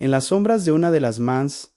En las sombras de una de las más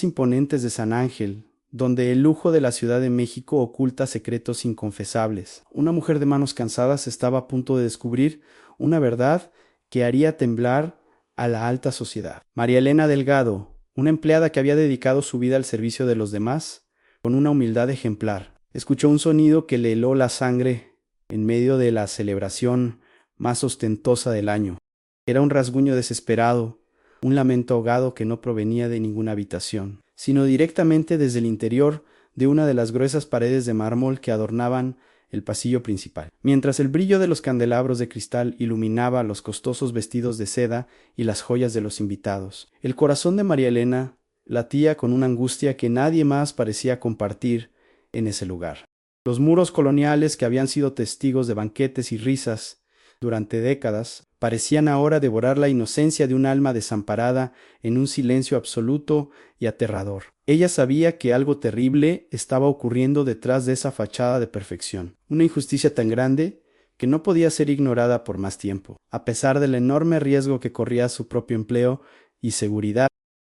imponentes de San Ángel, donde el lujo de la Ciudad de México oculta secretos inconfesables, una mujer de manos cansadas estaba a punto de descubrir una verdad que haría temblar a la alta sociedad. María Elena Delgado, una empleada que había dedicado su vida al servicio de los demás, con una humildad ejemplar, escuchó un sonido que le heló la sangre en medio de la celebración más ostentosa del año. Era un rasguño desesperado, un lamento ahogado que no provenía de ninguna habitación, sino directamente desde el interior de una de las gruesas paredes de mármol que adornaban el pasillo principal. Mientras el brillo de los candelabros de cristal iluminaba los costosos vestidos de seda y las joyas de los invitados, el corazón de María Elena latía con una angustia que nadie más parecía compartir en ese lugar. Los muros coloniales, que habían sido testigos de banquetes y risas durante décadas, parecían ahora devorar la inocencia de un alma desamparada en un silencio absoluto y aterrador. Ella sabía que algo terrible estaba ocurriendo detrás de esa fachada de perfección, una injusticia tan grande que no podía ser ignorada por más tiempo, a pesar del enorme riesgo que corría su propio empleo y seguridad.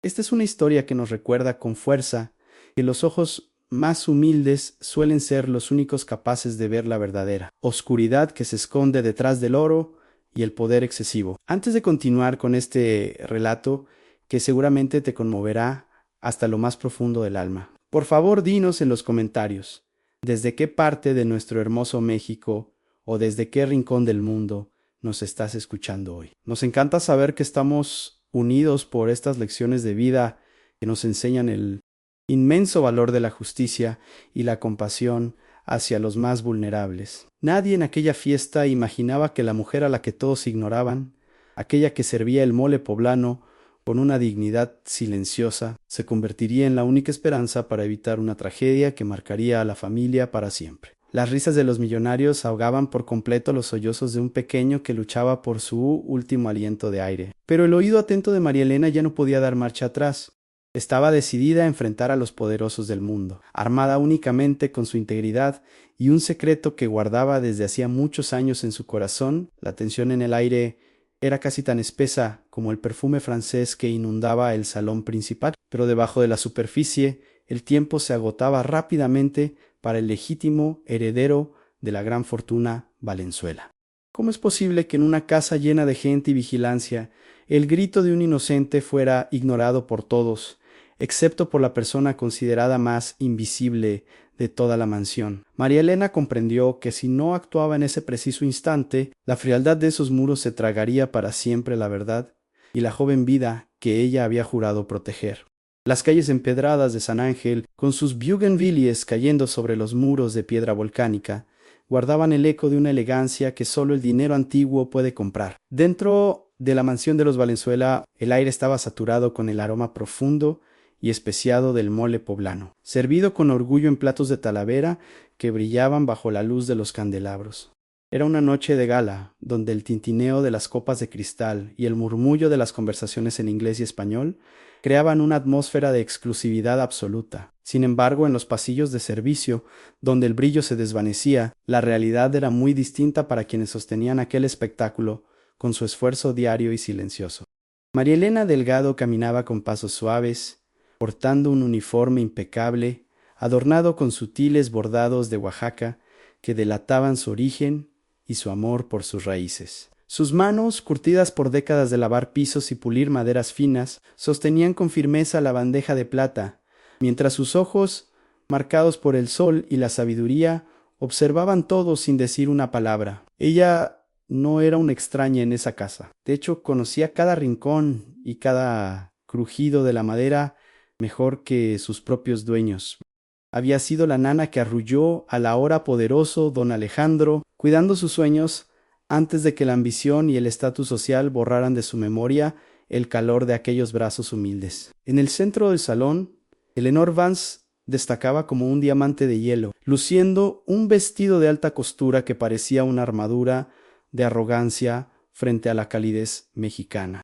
Esta es una historia que nos recuerda con fuerza que los ojos más humildes suelen ser los únicos capaces de ver la verdadera oscuridad que se esconde detrás del oro y el poder excesivo. Antes de continuar con este relato, que seguramente te conmoverá hasta lo más profundo del alma, por favor dinos en los comentarios, ¿desde qué parte de nuestro hermoso México o desde qué rincón del mundo nos estás escuchando hoy? Nos encanta saber que estamos unidos por estas lecciones de vida que nos enseñan el inmenso valor de la justicia y la compasión hacia los más vulnerables. Nadie en aquella fiesta imaginaba que la mujer a la que todos ignoraban, aquella que servía el mole poblano con una dignidad silenciosa, se convertiría en la única esperanza para evitar una tragedia que marcaría a la familia para siempre. Las risas de los millonarios ahogaban por completo los sollozos de un pequeño que luchaba por su último aliento de aire. Pero el oído atento de María Elena ya no podía dar marcha atrás. Estaba decidida a enfrentar a los poderosos del mundo, armada únicamente con su integridad y un secreto que guardaba desde hacía muchos años en su corazón. La tensión en el aire era casi tan espesa como el perfume francés que inundaba el salón principal, pero debajo de la superficie el tiempo se agotaba rápidamente para el legítimo heredero de la gran fortuna Valenzuela. ¿Cómo es posible que en una casa llena de gente y vigilancia el grito de un inocente fuera ignorado por todos, excepto por la persona considerada más invisible de toda la mansión? María Elena comprendió que si no actuaba en ese preciso instante, la frialdad de esos muros se tragaría para siempre la verdad y la joven vida que ella había jurado proteger. Las calles empedradas de San Ángel, con sus bugenvilliers cayendo sobre los muros de piedra volcánica, guardaban el eco de una elegancia que solo el dinero antiguo puede comprar. Dentro de la mansión de los Valenzuela, el aire estaba saturado con el aroma profundo y especiado del mole poblano, servido con orgullo en platos de talavera que brillaban bajo la luz de los candelabros. Era una noche de gala, donde el tintineo de las copas de cristal y el murmullo de las conversaciones en inglés y español creaban una atmósfera de exclusividad absoluta. Sin embargo, en los pasillos de servicio, donde el brillo se desvanecía, la realidad era muy distinta para quienes sostenían aquel espectáculo con su esfuerzo diario y silencioso. María Elena Delgado caminaba con pasos suaves, portando un uniforme impecable, adornado con sutiles bordados de Oaxaca que delataban su origen y su amor por sus raíces. Sus manos, curtidas por décadas de lavar pisos y pulir maderas finas, sostenían con firmeza la bandeja de plata, mientras sus ojos, marcados por el sol y la sabiduría, observaban todo sin decir una palabra. Ella no era una extraña en esa casa. De hecho, conocía cada rincón y cada crujido de la madera mejor que sus propios dueños. Había sido la nana que arrulló al ahora poderoso don Alejandro, cuidando sus sueños antes de que la ambición y el estatus social borraran de su memoria el calor de aquellos brazos humildes. En el centro del salón, Eleanor Vance destacaba como un diamante de hielo, luciendo un vestido de alta costura que parecía una armadura de arrogancia frente a la calidez mexicana.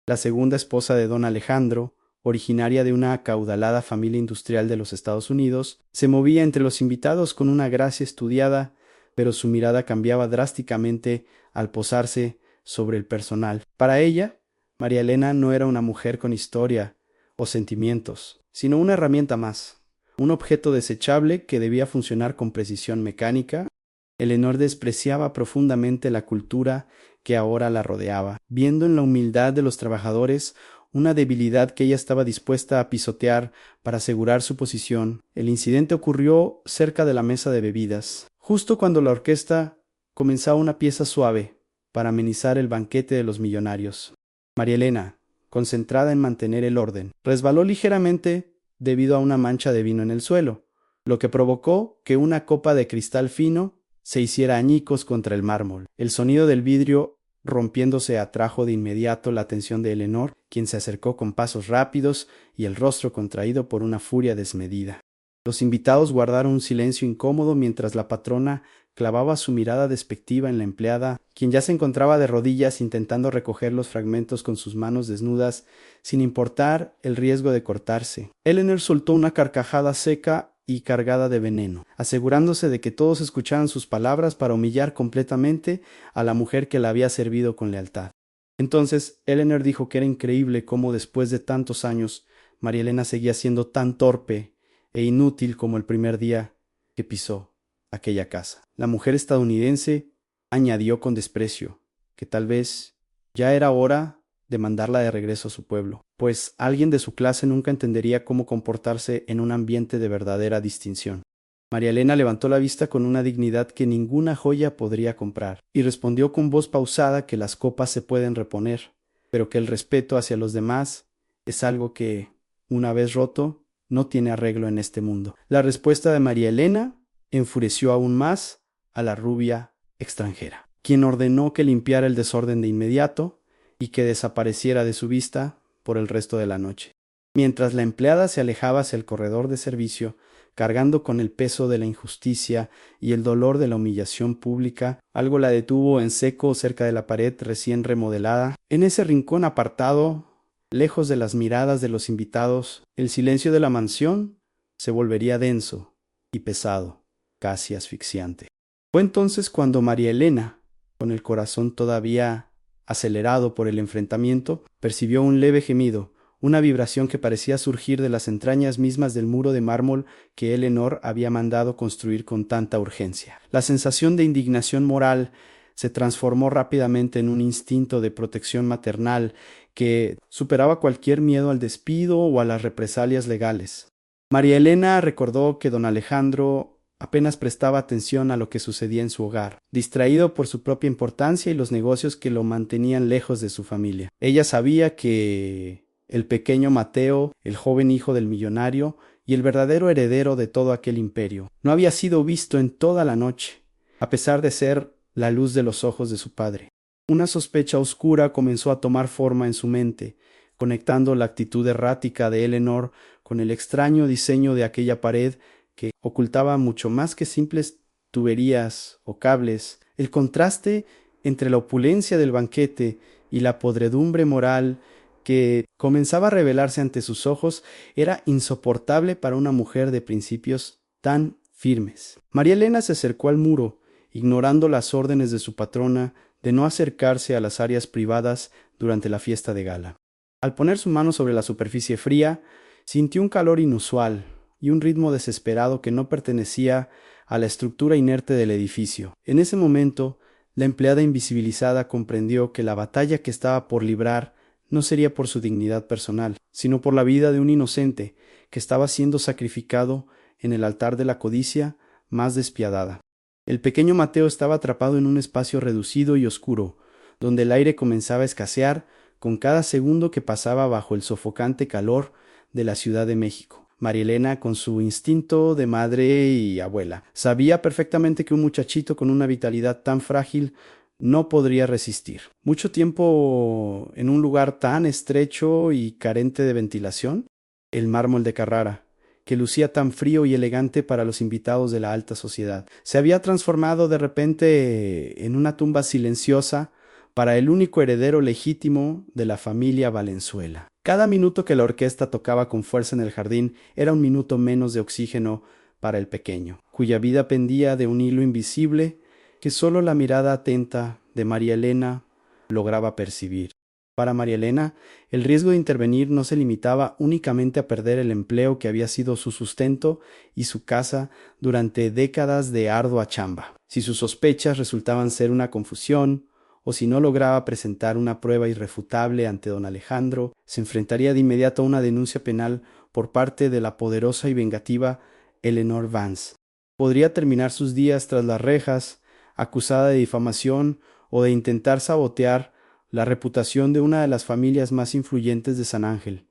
La segunda esposa de don Alejandro, originaria de una acaudalada familia industrial de los Estados Unidos, se movía entre los invitados con una gracia estudiada, pero su mirada cambiaba drásticamente al posarse sobre el personal. Para ella, María Elena no era una mujer con historia o sentimientos, sino una herramienta más, un objeto desechable que debía funcionar con precisión mecánica. Eleanor despreciaba profundamente la cultura que ahora la rodeaba, viendo en la humildad de los trabajadores una debilidad que ella estaba dispuesta a pisotear para asegurar su posición. El incidente ocurrió cerca de la mesa de bebidas, justo cuando la orquesta comenzaba una pieza suave para amenizar el banquete de los millonarios. María Elena, concentrada en mantener el orden, resbaló ligeramente debido a una mancha de vino en el suelo, lo que provocó que una copa de cristal fino se hiciera añicos contra el mármol. El sonido del vidrio rompiéndose atrajo de inmediato la atención de Eleanor, quien se acercó con pasos rápidos y el rostro contraído por una furia desmedida. Los invitados guardaron un silencio incómodo mientras la patrona clavaba su mirada despectiva en la empleada, quien ya se encontraba de rodillas intentando recoger los fragmentos con sus manos desnudas, sin importar el riesgo de cortarse. Eleanor soltó una carcajada seca y cargada de veneno, asegurándose de que todos escucharan sus palabras para humillar completamente a la mujer que la había servido con lealtad. Entonces Eleanor dijo que era increíble cómo después de tantos años María Elena seguía siendo tan torpe e inútil como el primer día que pisó aquella casa. La mujer estadounidense añadió con desprecio que tal vez ya era hora de mandarla de regreso a su pueblo, pues alguien de su clase nunca entendería cómo comportarse en un ambiente de verdadera distinción. María Elena levantó la vista con una dignidad que ninguna joya podría comprar, y respondió con voz pausada que las copas se pueden reponer, pero que el respeto hacia los demás es algo que, una vez roto, no tiene arreglo en este mundo. La respuesta de María Elena enfureció aún más a la rubia extranjera, quien ordenó que limpiara el desorden de inmediato y que desapareciera de su vista por el resto de la noche. Mientras la empleada se alejaba hacia el corredor de servicio, cargando con el peso de la injusticia y el dolor de la humillación pública, algo la detuvo en seco cerca de la pared recién remodelada. En ese rincón apartado, lejos de las miradas de los invitados, el silencio de la mansión se volvería denso y pesado, casi asfixiante. Fue entonces cuando María Elena, con el corazón todavía acelerado por el enfrentamiento, percibió un leve gemido, una vibración que parecía surgir de las entrañas mismas del muro de mármol que Eleanor había mandado construir con tanta urgencia. La sensación de indignación moral se transformó rápidamente en un instinto de protección maternal que superaba cualquier miedo al despido o a las represalias legales. María Elena recordó que don Alejandro apenas prestaba atención a lo que sucedía en su hogar, distraído por su propia importancia y los negocios que lo mantenían lejos de su familia. Ella sabía que el pequeño Mateo, el joven hijo del millonario y el verdadero heredero de todo aquel imperio, no había sido visto en toda la noche, a pesar de ser la luz de los ojos de su padre. Una sospecha oscura comenzó a tomar forma en su mente, conectando la actitud errática de Eleanor con el extraño diseño de aquella pared que ocultaba mucho más que simples tuberías o cables. El contraste entre la opulencia del banquete y la podredumbre moral que comenzaba a revelarse ante sus ojos era insoportable para una mujer de principios tan firmes. María Elena se acercó al muro, ignorando las órdenes de su patrona de no acercarse a las áreas privadas durante la fiesta de gala. Al poner su mano sobre la superficie fría, sintió un calor inusual y un ritmo desesperado que no pertenecía a la estructura inerte del edificio. En ese momento, la empleada invisibilizada comprendió que la batalla que estaba por librar no sería por su dignidad personal, sino por la vida de un inocente que estaba siendo sacrificado en el altar de la codicia más despiadada. El pequeño Mateo estaba atrapado en un espacio reducido y oscuro, donde el aire comenzaba a escasear con cada segundo que pasaba bajo el sofocante calor de la Ciudad de México. María Elena, con su instinto de madre y abuela, sabía perfectamente que un muchachito con una vitalidad tan frágil no podría resistir. Mucho tiempo en un lugar tan estrecho y carente de ventilación, el mármol de Carrara, que lucía tan frío y elegante para los invitados de la alta sociedad, se había transformado de repente en una tumba silenciosa para el único heredero legítimo de la familia Valenzuela. Cada minuto que la orquesta tocaba con fuerza en el jardín era un minuto menos de oxígeno para el pequeño, cuya vida pendía de un hilo invisible que solo la mirada atenta de María Elena lograba percibir. Para María Elena, el riesgo de intervenir no se limitaba únicamente a perder el empleo que había sido su sustento y su casa durante décadas de ardua chamba. Si sus sospechas resultaban ser una confusión, o si no lograba presentar una prueba irrefutable ante don Alejandro, se enfrentaría de inmediato a una denuncia penal por parte de la poderosa y vengativa Eleanor Vance. Podría terminar sus días tras las rejas, acusada de difamación o de intentar sabotear la reputación de una de las familias más influyentes de San Ángel.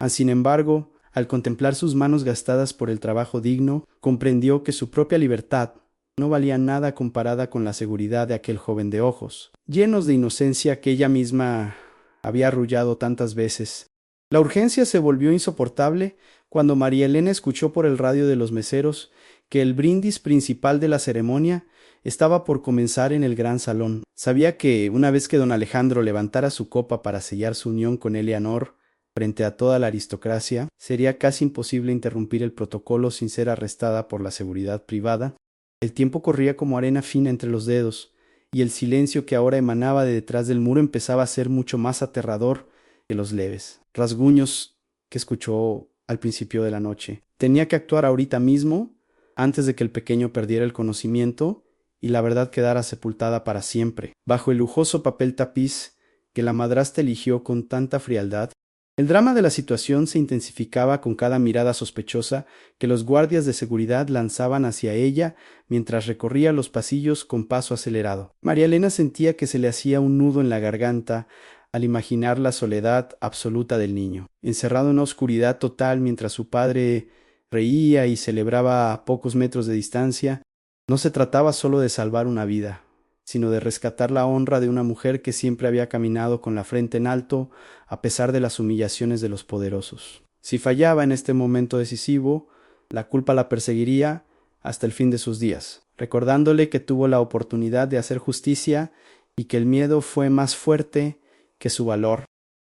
Sin embargo, al contemplar sus manos gastadas por el trabajo digno, comprendió que su propia libertad no valía nada comparada con la seguridad de aquel joven de ojos, llenos de inocencia que ella misma había arrullado tantas veces. La urgencia se volvió insoportable cuando María Elena escuchó por el radio de los meseros que el brindis principal de la ceremonia estaba por comenzar en el gran salón. Sabía que, una vez que don Alejandro levantara su copa para sellar su unión con Eleanor frente a toda la aristocracia, sería casi imposible interrumpir el protocolo sin ser arrestada por la seguridad privada. El tiempo corría como arena fina entre los dedos, y el silencio que ahora emanaba de detrás del muro empezaba a ser mucho más aterrador que los leves rasguños que escuchó al principio de la noche. Tenía que actuar ahorita mismo, antes de que el pequeño perdiera el conocimiento y la verdad quedara sepultada para siempre, bajo el lujoso papel tapiz que la madrastra eligió con tanta frialdad. El drama de la situación se intensificaba con cada mirada sospechosa que los guardias de seguridad lanzaban hacia ella mientras recorría los pasillos con paso acelerado. María Elena sentía que se le hacía un nudo en la garganta al imaginar la soledad absoluta del niño, encerrado en una oscuridad total mientras su padre reía y celebraba a pocos metros de distancia. No se trataba solo de salvar una vida, sino de rescatar la honra de una mujer que siempre había caminado con la frente en alto a pesar de las humillaciones de los poderosos. Si fallaba en este momento decisivo, la culpa la perseguiría hasta el fin de sus días, recordándole que tuvo la oportunidad de hacer justicia y que el miedo fue más fuerte que su valor.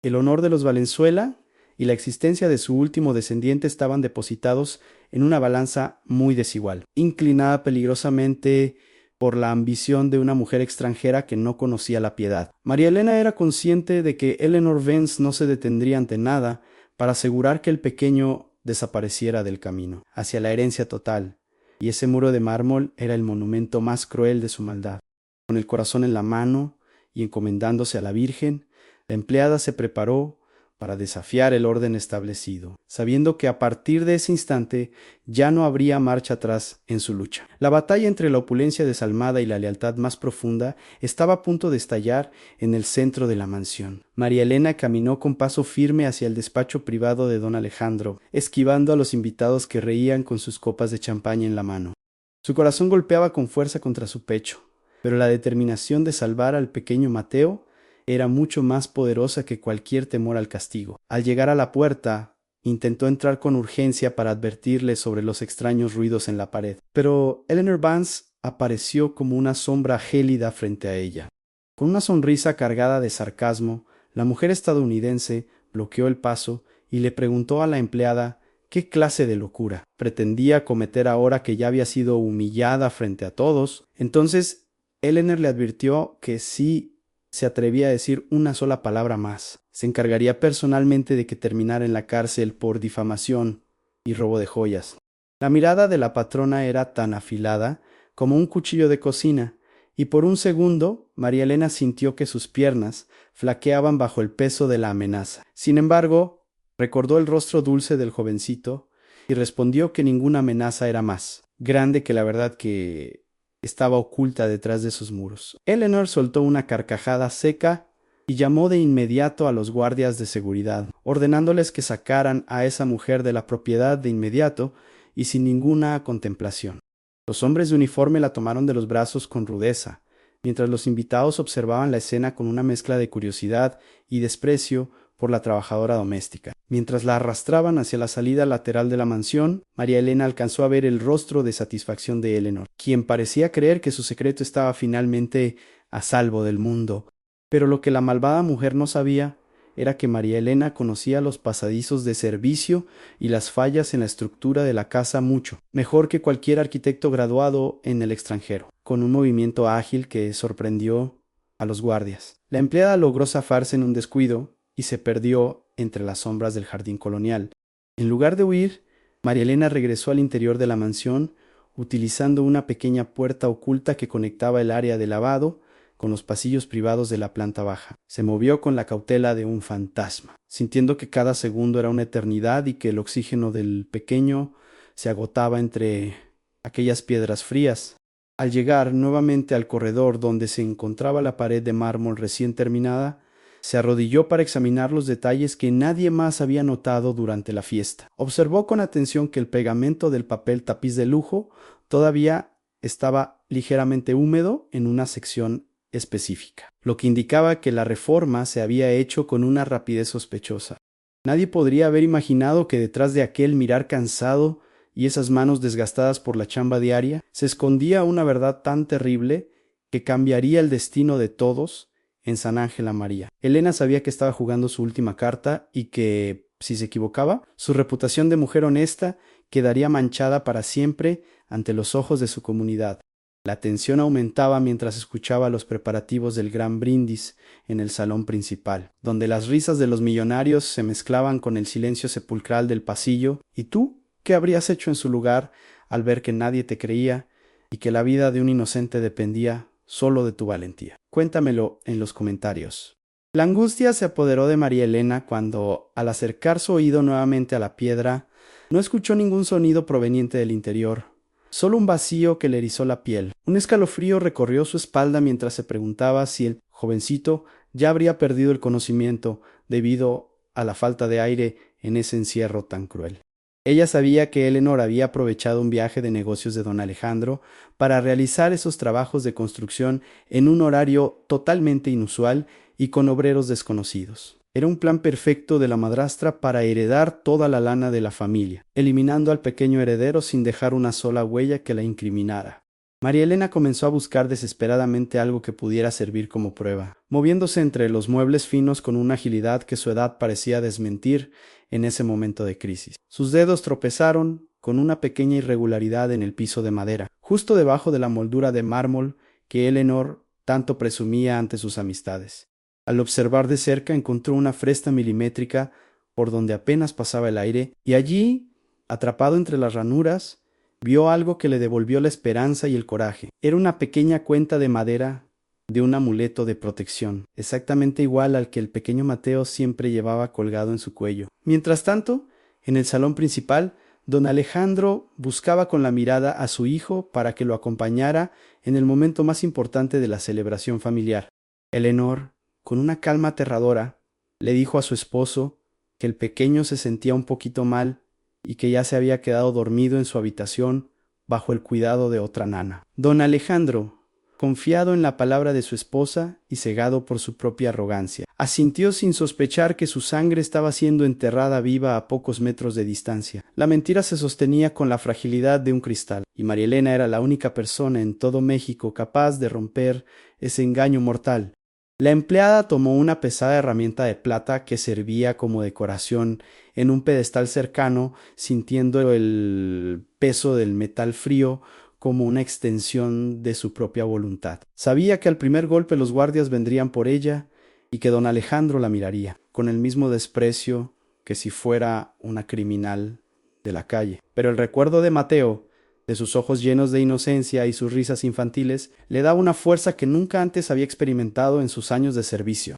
El honor de los Valenzuela y la existencia de su último descendiente estaban depositados en una balanza muy desigual, inclinada peligrosamente por la ambición de una mujer extranjera que no conocía la piedad. María Elena era consciente de que Eleanor Vance no se detendría ante nada para asegurar que el pequeño desapareciera del camino, hacia la herencia total, y ese muro de mármol era el monumento más cruel de su maldad. Con el corazón en la mano y encomendándose a la Virgen, la empleada se preparó para desafiar el orden establecido, sabiendo que a partir de ese instante ya no habría marcha atrás en su lucha. La batalla entre la opulencia desalmada y la lealtad más profunda estaba a punto de estallar en el centro de la mansión. María Elena caminó con paso firme hacia el despacho privado de don Alejandro, esquivando a los invitados que reían con sus copas de champaña en la mano. Su corazón golpeaba con fuerza contra su pecho, pero la determinación de salvar al pequeño Mateo era mucho más poderosa que cualquier temor al castigo. Al llegar a la puerta, intentó entrar con urgencia para advertirle sobre los extraños ruidos en la pared, pero Eleanor Vance apareció como una sombra gélida frente a ella. Con una sonrisa cargada de sarcasmo, la mujer estadounidense bloqueó el paso y le preguntó a la empleada qué clase de locura pretendía cometer ahora que ya había sido humillada frente a todos. Entonces Eleanor le advirtió que si se atrevía a decir una sola palabra más, se encargaría personalmente de que terminara en la cárcel por difamación y robo de joyas. La mirada de la patrona era tan afilada como un cuchillo de cocina, y por un segundo María Elena sintió que sus piernas flaqueaban bajo el peso de la amenaza. Sin embargo, recordó el rostro dulce del jovencito y respondió que ninguna amenaza era más grande que la verdad que estaba oculta detrás de sus muros. Eleanor soltó una carcajada seca y llamó de inmediato a los guardias de seguridad, ordenándoles que sacaran a esa mujer de la propiedad de inmediato y sin ninguna contemplación. Los hombres de uniforme la tomaron de los brazos con rudeza, mientras los invitados observaban la escena con una mezcla de curiosidad y desprecio por la trabajadora doméstica. Mientras la arrastraban hacia la salida lateral de la mansión, María Elena alcanzó a ver el rostro de satisfacción de Eleanor, quien parecía creer que su secreto estaba finalmente a salvo del mundo. Pero lo que la malvada mujer no sabía era que María Elena conocía los pasadizos de servicio y las fallas en la estructura de la casa mucho, mejor que cualquier arquitecto graduado en el extranjero. Con un movimiento ágil que sorprendió a los guardias. La empleada logró zafarse en un descuido y se perdió entre las sombras del jardín colonial. En lugar de huir, María Elena regresó al interior de la mansión utilizando una pequeña puerta oculta que conectaba el área de lavado con los pasillos privados de la planta baja. Se movió con la cautela de un fantasma, sintiendo que cada segundo era una eternidad y que el oxígeno del pequeño se agotaba entre aquellas piedras frías. Al llegar nuevamente al corredor donde se encontraba la pared de mármol recién terminada, se arrodilló para examinar los detalles que nadie más había notado durante la fiesta. Observó con atención que el pegamento del papel tapiz de lujo todavía estaba ligeramente húmedo en una sección específica, lo que indicaba que la reforma se había hecho con una rapidez sospechosa. Nadie podría haber imaginado que detrás de aquel mirar cansado y esas manos desgastadas por la chamba diaria se escondía una verdad tan terrible que cambiaría el destino de todos en San Ángela María. Elena sabía que estaba jugando su última carta y que, si se equivocaba, su reputación de mujer honesta quedaría manchada para siempre ante los ojos de su comunidad. La tensión aumentaba mientras escuchaba los preparativos del gran brindis en el salón principal, donde las risas de los millonarios se mezclaban con el silencio sepulcral del pasillo. ¿Y tú qué habrías hecho en su lugar al ver que nadie te creía y que la vida de un inocente dependía solo de tu valentía? Cuéntamelo en los comentarios. La angustia se apoderó de María Elena cuando, al acercar su oído nuevamente a la piedra, no escuchó ningún sonido proveniente del interior, solo un vacío que le erizó la piel. Un escalofrío recorrió su espalda mientras se preguntaba si el jovencito ya habría perdido el conocimiento debido a la falta de aire en ese encierro tan cruel. Ella sabía que Eleanor había aprovechado un viaje de negocios de don Alejandro para realizar esos trabajos de construcción en un horario totalmente inusual y con obreros desconocidos. Era un plan perfecto de la madrastra para heredar toda la lana de la familia, eliminando al pequeño heredero sin dejar una sola huella que la incriminara. María Elena comenzó a buscar desesperadamente algo que pudiera servir como prueba, moviéndose entre los muebles finos con una agilidad que su edad parecía desmentir en ese momento de crisis. Sus dedos tropezaron con una pequeña irregularidad en el piso de madera, justo debajo de la moldura de mármol que Eleanor tanto presumía ante sus amistades. Al observar de cerca encontró una fresta milimétrica por donde apenas pasaba el aire, y allí, atrapado entre las ranuras, vio algo que le devolvió la esperanza y el coraje. Era una pequeña cuenta de madera de un amuleto de protección, exactamente igual al que el pequeño Mateo siempre llevaba colgado en su cuello. Mientras tanto, en el salón principal, don Alejandro buscaba con la mirada a su hijo para que lo acompañara en el momento más importante de la celebración familiar. Eleanor, con una calma aterradora, le dijo a su esposo que el pequeño se sentía un poquito mal y que ya se había quedado dormido en su habitación bajo el cuidado de otra nana. Don Alejandro, confiado en la palabra de su esposa y cegado por su propia arrogancia, asintió sin sospechar que su sangre estaba siendo enterrada viva a pocos metros de distancia. La mentira se sostenía con la fragilidad de un cristal, y María Elena era la única persona en todo México capaz de romper ese engaño mortal. La empleada tomó una pesada herramienta de plata que servía como decoración en un pedestal cercano, sintiendo el peso del metal frío como una extensión de su propia voluntad. Sabía que al primer golpe los guardias vendrían por ella y que don Alejandro la miraría, con el mismo desprecio que si fuera una criminal de la calle. Pero el recuerdo de Mateo, de sus ojos llenos de inocencia y sus risas infantiles, le daba una fuerza que nunca antes había experimentado en sus años de servicio.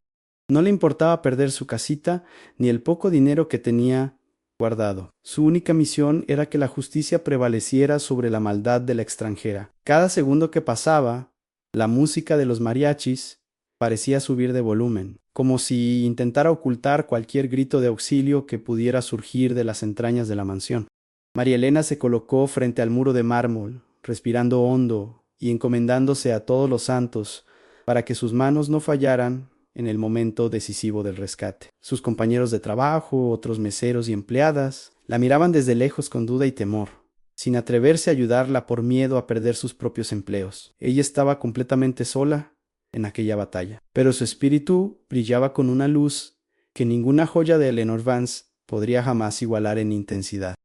No le importaba perder su casita ni el poco dinero que tenía guardado. Su única misión era que la justicia prevaleciera sobre la maldad de la extranjera. Cada segundo que pasaba, la música de los mariachis parecía subir de volumen, como si intentara ocultar cualquier grito de auxilio que pudiera surgir de las entrañas de la mansión. María Elena se colocó frente al muro de mármol, respirando hondo y encomendándose a todos los santos para que sus manos no fallaran en el momento decisivo del rescate. Sus compañeros de trabajo, otros meseros y empleadas, la miraban desde lejos con duda y temor, sin atreverse a ayudarla por miedo a perder sus propios empleos. Ella estaba completamente sola en aquella batalla, pero su espíritu brillaba con una luz que ninguna joya de Eleanor Vance podría jamás igualar en intensidad.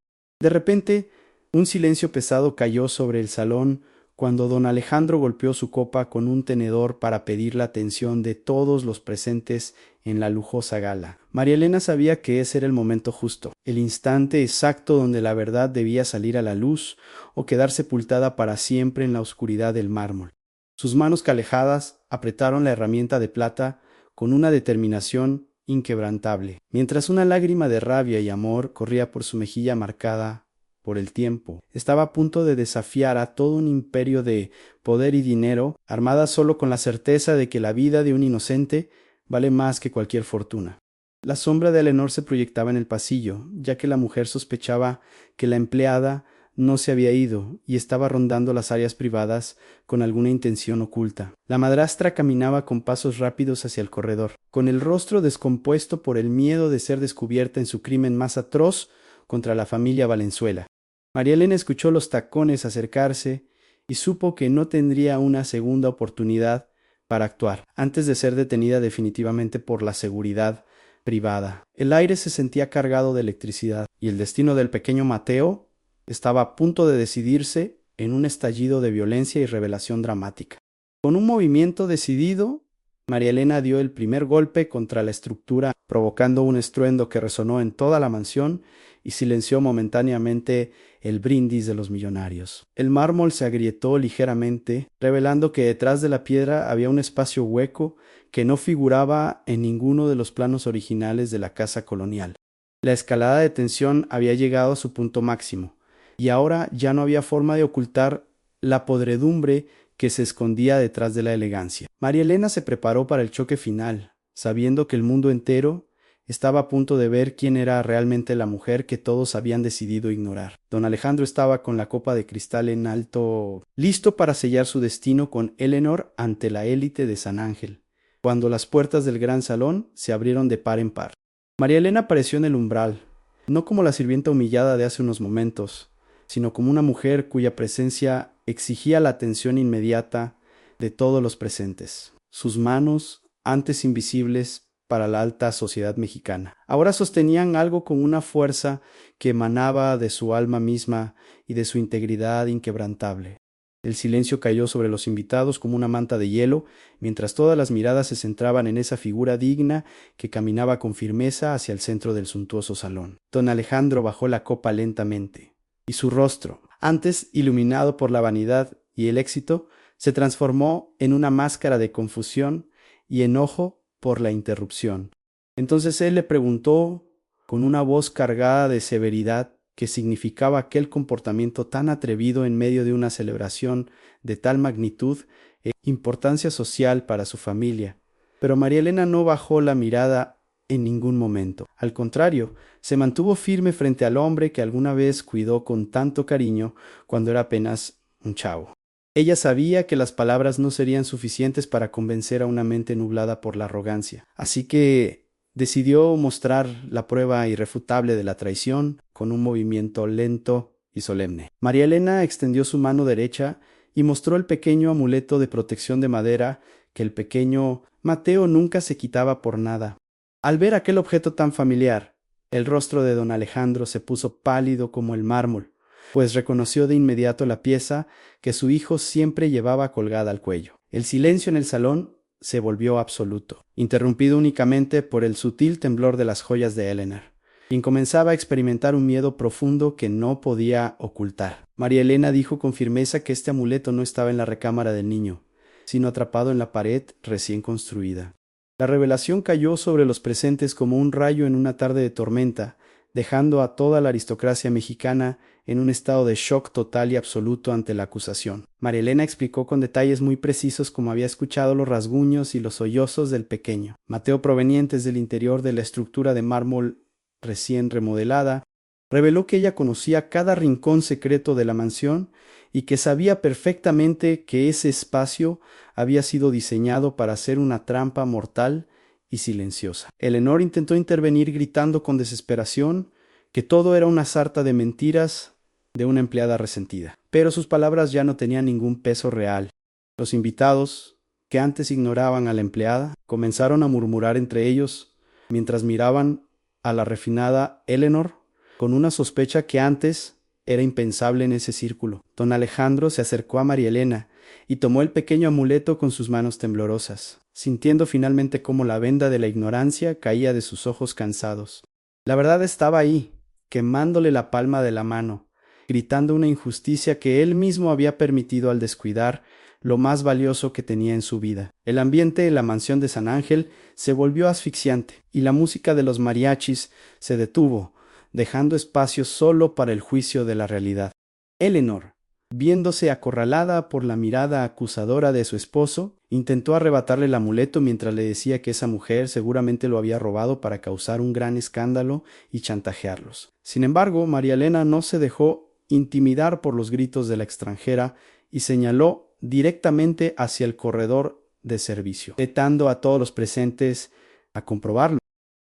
De repente, un silencio pesado cayó sobre el salón cuando don Alejandro golpeó su copa con un tenedor para pedir la atención de todos los presentes en la lujosa gala. María Elena sabía que ese era el momento justo, el instante exacto donde la verdad debía salir a la luz o quedar sepultada para siempre en la oscuridad del mármol. Sus manos calejadas apretaron la herramienta de plata con una determinación inquebrantable, mientras una lágrima de rabia y amor corría por su mejilla marcada por el tiempo. Estaba a punto de desafiar a todo un imperio de poder y dinero, armada solo con la certeza de que la vida de un inocente vale más que cualquier fortuna. La sombra de Eleanor se proyectaba en el pasillo, ya que la mujer sospechaba que la empleada no se había ido y estaba rondando las áreas privadas con alguna intención oculta. La madrastra caminaba con pasos rápidos hacia el corredor, con el rostro descompuesto por el miedo de ser descubierta en su crimen más atroz contra la familia Valenzuela. María Elena escuchó los tacones acercarse y supo que no tendría una segunda oportunidad para actuar, antes de ser detenida definitivamente por la seguridad privada. El aire se sentía cargado de electricidad, y el destino del pequeño Mateo estaba a punto de decidirse en un estallido de violencia y revelación dramática. Con un movimiento decidido, María Elena dio el primer golpe contra la estructura, provocando un estruendo que resonó en toda la mansión y silenció momentáneamente el brindis de los millonarios. El mármol se agrietó ligeramente, revelando que detrás de la piedra había un espacio hueco que no figuraba en ninguno de los planos originales de la casa colonial. La escalada de tensión había llegado a su punto máximo, y ahora ya no había forma de ocultar la podredumbre que se escondía detrás de la elegancia. María Elena se preparó para el choque final, sabiendo que el mundo entero estaba a punto de ver quién era realmente la mujer que todos habían decidido ignorar. Don Alejandro estaba con la copa de cristal en alto, listo para sellar su destino con Eleanor ante la élite de San Ángel, cuando las puertas del gran salón se abrieron de par en par. María Elena apareció en el umbral, no como la sirvienta humillada de hace unos momentos, sino como una mujer cuya presencia exigía la atención inmediata de todos los presentes. Sus manos, antes invisibles para la alta sociedad mexicana, ahora sostenían algo con una fuerza que emanaba de su alma misma y de su integridad inquebrantable. El silencio cayó sobre los invitados como una manta de hielo, mientras todas las miradas se centraban en esa figura digna que caminaba con firmeza hacia el centro del suntuoso salón. Don Alejandro bajó la copa lentamente, y su rostro, antes iluminado por la vanidad y el éxito, se transformó en una máscara de confusión y enojo por la interrupción. Entonces él le preguntó con una voz cargada de severidad qué significaba aquel comportamiento tan atrevido en medio de una celebración de tal magnitud e importancia social para su familia. Pero María Elena no bajó la mirada en ningún momento. Al contrario, se mantuvo firme frente al hombre que alguna vez cuidó con tanto cariño cuando era apenas un chavo. Ella sabía que las palabras no serían suficientes para convencer a una mente nublada por la arrogancia, así que decidió mostrar la prueba irrefutable de la traición con un movimiento lento y solemne. María Elena extendió su mano derecha y mostró el pequeño amuleto de protección de madera que el pequeño Mateo nunca se quitaba por nada. Al ver aquel objeto tan familiar, el rostro de don Alejandro se puso pálido como el mármol, pues reconoció de inmediato la pieza que su hijo siempre llevaba colgada al cuello. El silencio en el salón se volvió absoluto, interrumpido únicamente por el sutil temblor de las joyas de Eleanor, quien comenzaba a experimentar un miedo profundo que no podía ocultar. María Elena dijo con firmeza que este amuleto no estaba en la recámara del niño, sino atrapado en la pared recién construida. La revelación cayó sobre los presentes como un rayo en una tarde de tormenta, dejando a toda la aristocracia mexicana en un estado de shock total y absoluto ante la acusación. María Elena explicó con detalles muy precisos cómo había escuchado los rasguños y los sollozos del pequeño Mateo provenientes del interior de la estructura de mármol recién remodelada. Reveló que ella conocía cada rincón secreto de la mansión y que sabía perfectamente que ese espacio había sido diseñado para ser una trampa mortal y silenciosa. Eleanor intentó intervenir gritando con desesperación que todo era una sarta de mentiras de una empleada resentida. Pero sus palabras ya no tenían ningún peso real. Los invitados, que antes ignoraban a la empleada, comenzaron a murmurar entre ellos mientras miraban a la refinada Eleanor con una sospecha que antes era impensable en ese círculo. Don Alejandro se acercó a María Elena y tomó el pequeño amuleto con sus manos temblorosas, sintiendo finalmente cómo la venda de la ignorancia caía de sus ojos cansados. La verdad estaba ahí, quemándole la palma de la mano, gritando una injusticia que él mismo había permitido al descuidar lo más valioso que tenía en su vida. El ambiente en la mansión de San Ángel se volvió asfixiante, y la música de los mariachis se detuvo, dejando espacio solo para el juicio de la realidad. Eleanor, viéndose acorralada por la mirada acusadora de su esposo, intentó arrebatarle el amuleto mientras le decía que esa mujer seguramente lo había robado para causar un gran escándalo y chantajearlos. Sin embargo, María Elena no se dejó intimidar por los gritos de la extranjera y señaló directamente hacia el corredor de servicio, retando a todos los presentes a comprobarlo.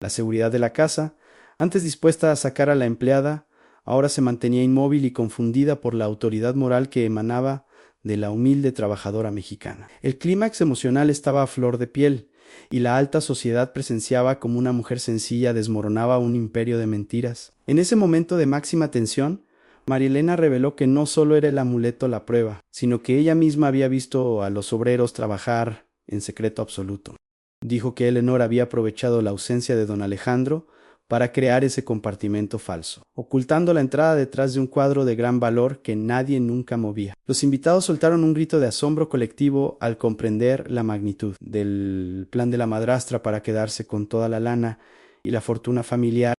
La seguridad de la casa, antes dispuesta a sacar a la empleada, ahora se mantenía inmóvil y confundida por la autoridad moral que emanaba de la humilde trabajadora mexicana. El clímax emocional estaba a flor de piel, y la alta sociedad presenciaba como una mujer sencilla desmoronaba un imperio de mentiras. En ese momento de máxima tensión, María Elena reveló que no solo era el amuleto la prueba, sino que ella misma había visto a los obreros trabajar en secreto absoluto. Dijo que Eleanor había aprovechado la ausencia de don Alejandro para crear ese compartimento falso, ocultando la entrada detrás de un cuadro de gran valor que nadie nunca movía. Los invitados soltaron un grito de asombro colectivo al comprender la magnitud del plan de la madrastra para quedarse con toda la lana y la fortuna familiar.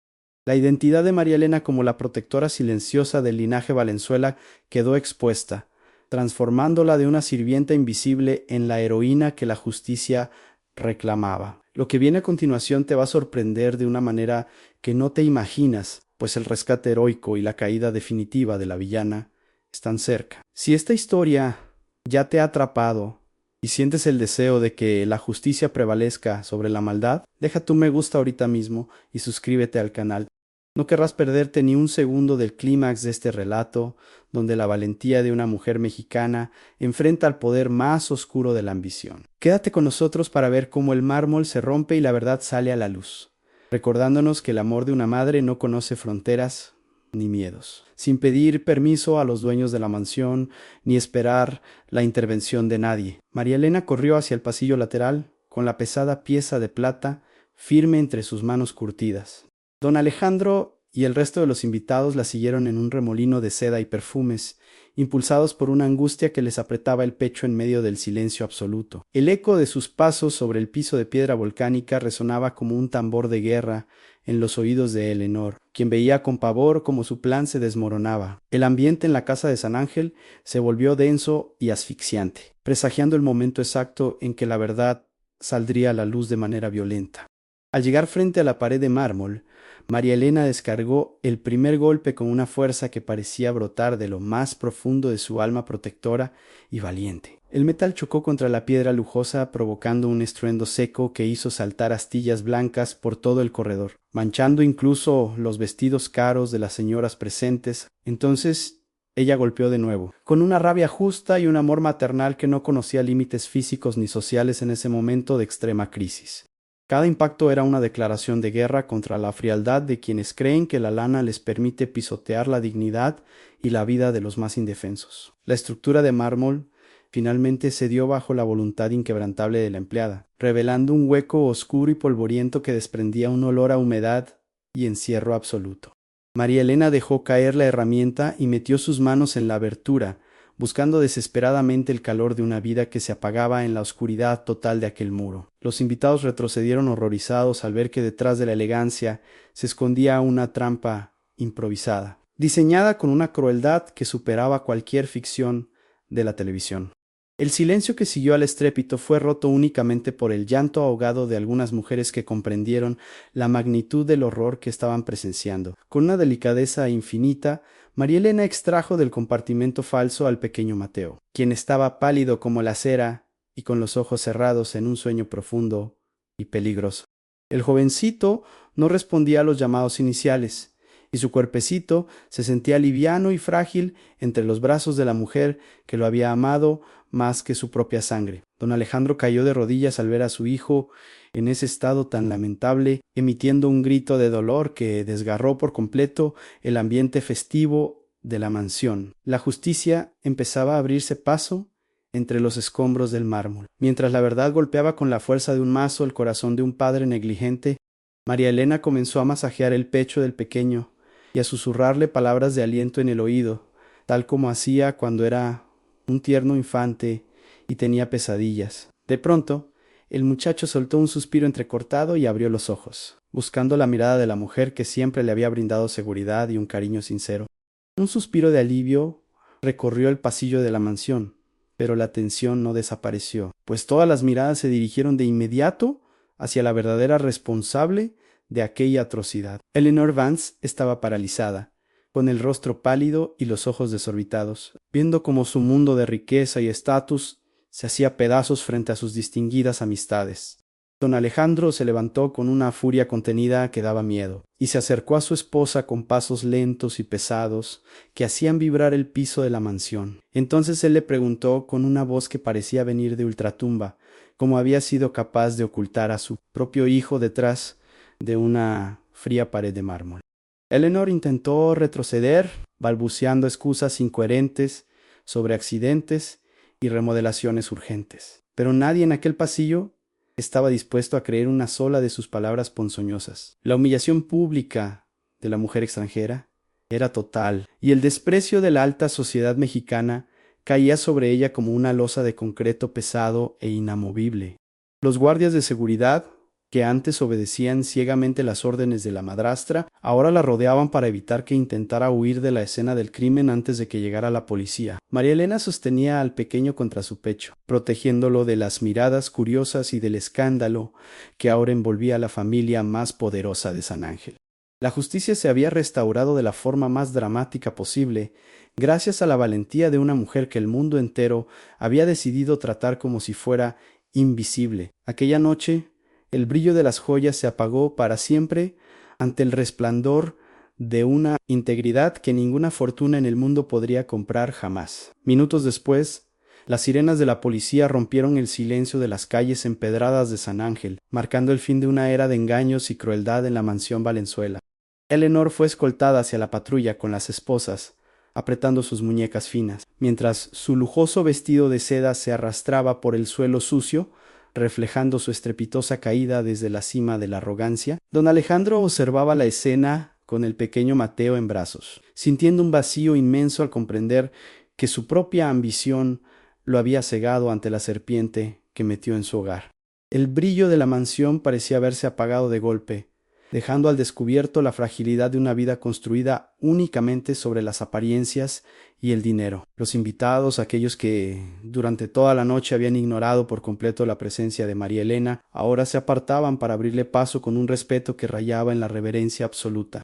La identidad de María Elena como la protectora silenciosa del linaje Valenzuela quedó expuesta, transformándola de una sirvienta invisible en la heroína que la justicia reclamaba. Lo que viene a continuación te va a sorprender de una manera que no te imaginas, pues el rescate heroico y la caída definitiva de la villana están cerca. Si esta historia ya te ha atrapado y sientes el deseo de que la justicia prevalezca sobre la maldad, deja tu me gusta ahorita mismo y suscríbete al canal. No querrás perderte ni un segundo del clímax de este relato, donde la valentía de una mujer mexicana enfrenta al poder más oscuro de la ambición. Quédate con nosotros para ver cómo el mármol se rompe y la verdad sale a la luz, recordándonos que el amor de una madre no conoce fronteras ni miedos, sin pedir permiso a los dueños de la mansión ni esperar la intervención de nadie. María Elena corrió hacia el pasillo lateral con la pesada pieza de plata firme entre sus manos curtidas. Don Alejandro y el resto de los invitados la siguieron en un remolino de seda y perfumes, impulsados por una angustia que les apretaba el pecho en medio del silencio absoluto. El eco de sus pasos sobre el piso de piedra volcánica resonaba como un tambor de guerra en los oídos de Eleanor, quien veía con pavor cómo su plan se desmoronaba. El ambiente en la casa de San Ángel se volvió denso y asfixiante, presagiando el momento exacto en que la verdad saldría a la luz de manera violenta. Al llegar frente a la pared de mármol, María Elena descargó el primer golpe con una fuerza que parecía brotar de lo más profundo de su alma protectora y valiente. El metal chocó contra la piedra lujosa, provocando un estruendo seco que hizo saltar astillas blancas por todo el corredor, manchando incluso los vestidos caros de las señoras presentes. Entonces ella golpeó de nuevo, con una rabia justa y un amor maternal que no conocía límites físicos ni sociales en ese momento de extrema crisis. Cada impacto era una declaración de guerra contra la frialdad de quienes creen que la lana les permite pisotear la dignidad y la vida de los más indefensos. La estructura de mármol finalmente cedió bajo la voluntad inquebrantable de la empleada, revelando un hueco oscuro y polvoriento que desprendía un olor a humedad y encierro absoluto. María Elena dejó caer la herramienta y metió sus manos en la abertura, buscando desesperadamente el calor de una vida que se apagaba en la oscuridad total de aquel muro. Los invitados retrocedieron horrorizados al ver que detrás de la elegancia se escondía una trampa improvisada, diseñada con una crueldad que superaba cualquier ficción de la televisión. El silencio que siguió al estrépito fue roto únicamente por el llanto ahogado de algunas mujeres que comprendieron la magnitud del horror que estaban presenciando. Con una delicadeza infinita, María Elena extrajo del compartimento falso al pequeño Mateo, quien estaba pálido como la cera y con los ojos cerrados en un sueño profundo y peligroso. El jovencito no respondía a los llamados iniciales, y su cuerpecito se sentía liviano y frágil entre los brazos de la mujer que lo había amado más que su propia sangre. Don Alejandro cayó de rodillas al ver a su hijo en ese estado tan lamentable, emitiendo un grito de dolor que desgarró por completo el ambiente festivo de la mansión. La justicia empezaba a abrirse paso entre los escombros del mármol. Mientras la verdad golpeaba con la fuerza de un mazo el corazón de un padre negligente, María Elena comenzó a masajear el pecho del pequeño y a susurrarle palabras de aliento en el oído, tal como hacía cuando era un tierno infante y tenía pesadillas. De pronto, el muchacho soltó un suspiro entrecortado y abrió los ojos, buscando la mirada de la mujer que siempre le había brindado seguridad y un cariño sincero. Un suspiro de alivio recorrió el pasillo de la mansión, pero la tensión no desapareció, pues todas las miradas se dirigieron de inmediato hacia la verdadera responsable de aquella atrocidad. Eleanor Vance estaba paralizada, con el rostro pálido y los ojos desorbitados, viendo cómo su mundo de riqueza y estatus se hacía pedazos frente a sus distinguidas amistades. Don Alejandro se levantó con una furia contenida que daba miedo, y se acercó a su esposa con pasos lentos y pesados que hacían vibrar el piso de la mansión. Entonces él le preguntó con una voz que parecía venir de ultratumba, cómo había sido capaz de ocultar a su propio hijo detrás de una fría pared de mármol. Eleanor intentó retroceder, balbuceando excusas incoherentes sobre accidentes y remodelaciones urgentes. Pero nadie en aquel pasillo estaba dispuesto a creer una sola de sus palabras ponzoñosas. La humillación pública de la mujer extranjera era total, y el desprecio de la alta sociedad mexicana caía sobre ella como una losa de concreto pesado e inamovible. Los guardias de seguridad, que antes obedecían ciegamente las órdenes de la madrastra, ahora la rodeaban para evitar que intentara huir de la escena del crimen antes de que llegara la policía. María Elena sostenía al pequeño contra su pecho, protegiéndolo de las miradas curiosas y del escándalo que ahora envolvía a la familia más poderosa de San Ángel. La justicia se había restaurado de la forma más dramática posible, gracias a la valentía de una mujer que el mundo entero había decidido tratar como si fuera invisible. Aquella noche, el brillo de las joyas se apagó para siempre ante el resplandor de una integridad que ninguna fortuna en el mundo podría comprar jamás. Minutos después, las sirenas de la policía rompieron el silencio de las calles empedradas de San Ángel, marcando el fin de una era de engaños y crueldad en la mansión Valenzuela. Eleanor fue escoltada hacia la patrulla con las esposas, apretando sus muñecas finas, mientras su lujoso vestido de seda se arrastraba por el suelo sucio, reflejando su estrepitosa caída desde la cima de la arrogancia. Don Alejandro observaba la escena con el pequeño Mateo en brazos, sintiendo un vacío inmenso al comprender que su propia ambición lo había cegado ante la serpiente que metió en su hogar. El brillo de la mansión parecía haberse apagado de golpe, dejando al descubierto la fragilidad de una vida construida únicamente sobre las apariencias y el dinero. Los invitados, aquellos que durante toda la noche habían ignorado por completo la presencia de María Elena, ahora se apartaban para abrirle paso con un respeto que rayaba en la reverencia absoluta.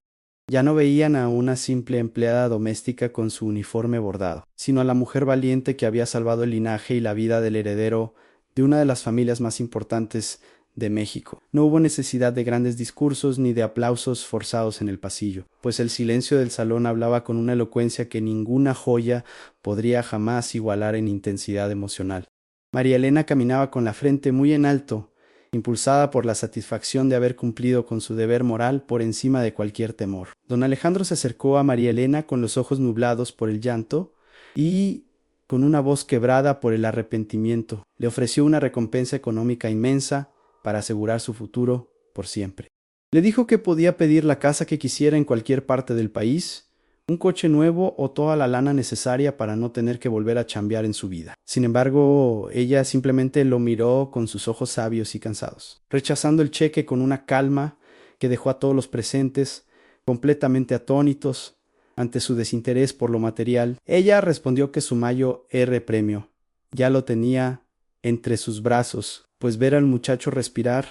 Ya no veían a una simple empleada doméstica con su uniforme bordado, sino a la mujer valiente que había salvado el linaje y la vida del heredero de una de las familias más importantes de México. No hubo necesidad de grandes discursos ni de aplausos forzados en el pasillo, pues el silencio del salón hablaba con una elocuencia que ninguna joya podría jamás igualar en intensidad emocional. María Elena caminaba con la frente muy en alto, impulsada por la satisfacción de haber cumplido con su deber moral por encima de cualquier temor. Don Alejandro se acercó a María Elena con los ojos nublados por el llanto y, con una voz quebrada por el arrepentimiento, le ofreció una recompensa económica inmensa para asegurar su futuro por siempre. Le dijo que podía pedir la casa que quisiera en cualquier parte del país, un coche nuevo o toda la lana necesaria para no tener que volver a chambear en su vida. Sin embargo, ella simplemente lo miró con sus ojos sabios y cansados, rechazando el cheque con una calma que dejó a todos los presentes completamente atónitos ante su desinterés por lo material. Ella respondió que su Mayo R premio ya lo tenía entre sus brazos, pues ver al muchacho respirar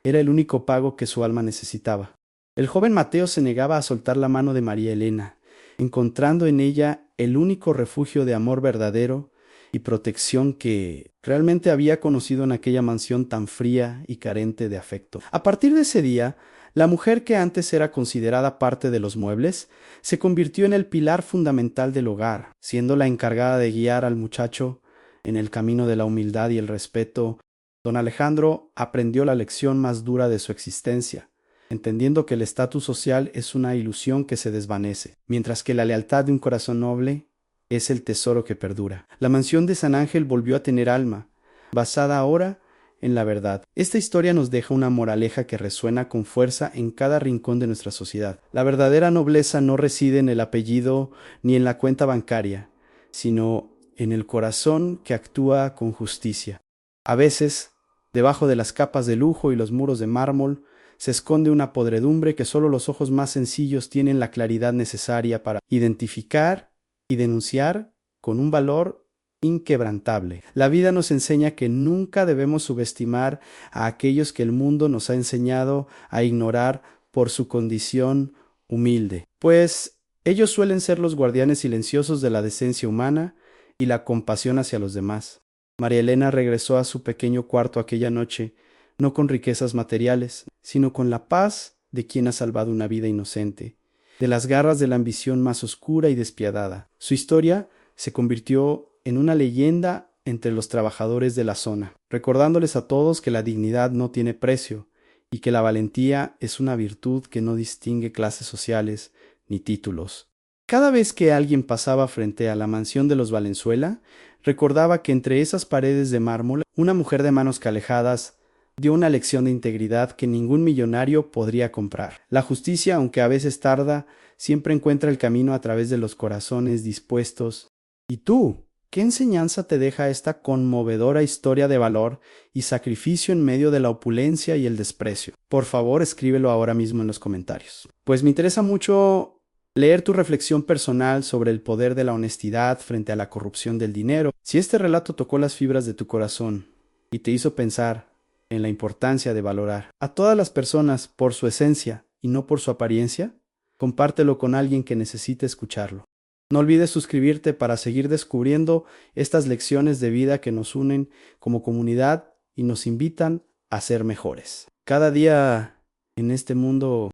era el único pago que su alma necesitaba. El joven Mateo se negaba a soltar la mano de María Elena, encontrando en ella el único refugio de amor verdadero y protección que realmente había conocido en aquella mansión tan fría y carente de afecto. A partir de ese día, la mujer que antes era considerada parte de los muebles, se convirtió en el pilar fundamental del hogar, siendo la encargada de guiar al muchacho en el camino de la humildad y el respeto. Don Alejandro aprendió la lección más dura de su existencia, entendiendo que el estatus social es una ilusión que se desvanece, mientras que la lealtad de un corazón noble es el tesoro que perdura. La mansión de San Ángel volvió a tener alma, basada ahora en la verdad. Esta historia nos deja una moraleja que resuena con fuerza en cada rincón de nuestra sociedad. La verdadera nobleza no reside en el apellido ni en la cuenta bancaria, sino en el corazón que actúa con justicia. A veces, debajo de las capas de lujo y los muros de mármol, se esconde una podredumbre que solo los ojos más sencillos tienen la claridad necesaria para identificar y denunciar con un valor inquebrantable. La vida nos enseña que nunca debemos subestimar a aquellos que el mundo nos ha enseñado a ignorar por su condición humilde, pues ellos suelen ser los guardianes silenciosos de la decencia humana y la compasión hacia los demás. María Elena regresó a su pequeño cuarto aquella noche, no con riquezas materiales, sino con la paz de quien ha salvado una vida inocente, de las garras de la ambición más oscura y despiadada. Su historia se convirtió en una leyenda entre los trabajadores de la zona, recordándoles a todos que la dignidad no tiene precio y que la valentía es una virtud que no distingue clases sociales ni títulos. Cada vez que alguien pasaba frente a la mansión de los Valenzuela, recordaba que entre esas paredes de mármol, una mujer de manos calejadas dio una lección de integridad que ningún millonario podría comprar. La justicia, aunque a veces tarda, siempre encuentra el camino a través de los corazones dispuestos. ¿Y tú? ¿Qué enseñanza te deja esta conmovedora historia de valor y sacrificio en medio de la opulencia y el desprecio? Por favor, escríbelo ahora mismo en los comentarios. Pues me interesa mucho leer tu reflexión personal sobre el poder de la honestidad frente a la corrupción del dinero. Si este relato tocó las fibras de tu corazón y te hizo pensar en la importancia de valorar a todas las personas por su esencia y no por su apariencia, compártelo con alguien que necesite escucharlo. No olvides suscribirte para seguir descubriendo estas lecciones de vida que nos unen como comunidad y nos invitan a ser mejores. Cada día en este mundo